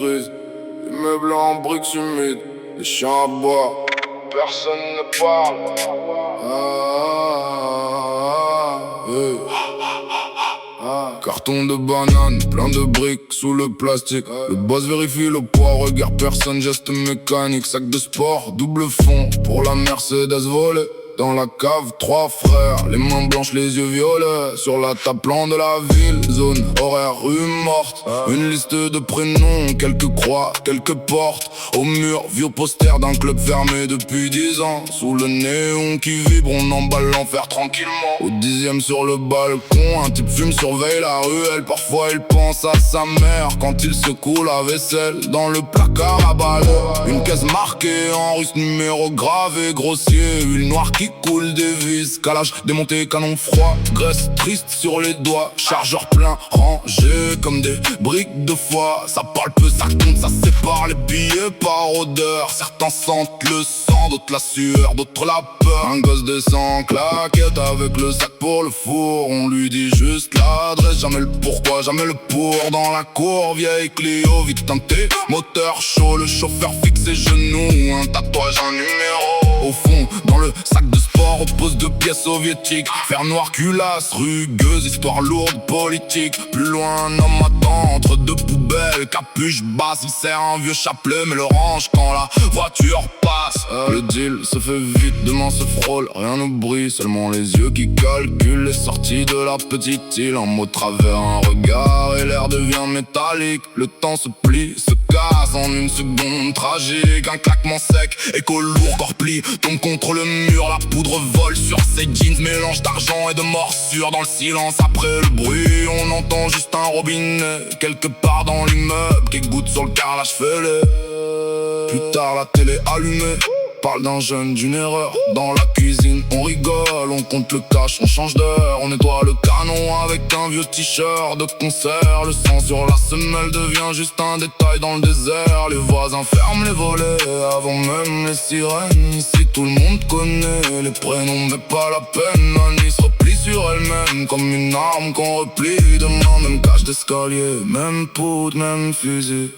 grises, les meubles en briques humides, les champs à bois, personne ne parle. Carton de banane, plein de briques sous le plastique. Le boss vérifie le poids, regarde personne, geste mécanique. Sac de sport, double fond pour la Mercedes volée. Dans la cave, 3 frères, les mains blanches, les yeux violets. Sur la table plan de la ville, zone horaire, rue morte. Une liste de prénoms, quelques croix, quelques portes. Au mur, vieux poster d'un club fermé depuis 10 ans. Sous le néon qui vibre, on emballe l'enfer tranquillement. Au 10e sur le balcon, un type fume, surveille la ruelle. Parfois il pense à sa mère quand il secoue la vaisselle. Dans le placard à balles, une caisse marquée en russe, numéro gravé, grossier. Huile noire qui coule des vis, calage démonté, canon froid. Graisse triste sur les doigts, chargeur plein, rangé comme des briques de foie. Ça parle peu, ça compte, ça sépare les billets par odeur. Certains sentent le sang, d'autres la sueur, d'autres la peur. Un gosse descend, claquette avec le sac pour le four. On lui dit juste l'adresse, jamais le pourquoi, jamais le pour. Dans la cour, vieille Clio, vite teintée, moteur chaud. Le chauffeur fixe ses genoux, un tatouage, un numéro. Au fond, dans le sac de sport, repose 2 pièces soviétiques. Fer noir, culasse, rugueuse, histoire lourde, politique. Plus loin, un homme attend entre 2 poubelles. Capuche basse, il sert un vieux chapelet, mais le range quand la voiture passe. Le deal se fait vite, demain se frôle, rien ne brille, seulement les yeux qui calculent les sorties de la petite île. Un mot de travers, un regard et l'air devient métallique. Le temps se plie, se casse en une seconde tragique. Un claquement sec, écho lourd, corps pli, tombe contre le mur. La poudre vole sur ses jeans, mélange d'argent et de morsure. Dans le silence après le bruit, on entend juste un robinet quelque part dans l'immeuble qui goutte sur le carrelage fêlé. Plus tard la télé allumée, parle d'un jeune, d'une erreur. Dans la cuisine on rigole, on compte le cash, on change d'heure. On nettoie le canon avec un vieux t-shirt de concert. Le sang sur la semelle devient juste un détail dans le désert. Les voisins ferment les volets avant même les sirènes. Ici tout le monde connaît les prénoms mais pas la peine. Annie se replie sur elle-même comme une arme qu'on replie demain. Même cage d'escalier, même poudre, même fusil.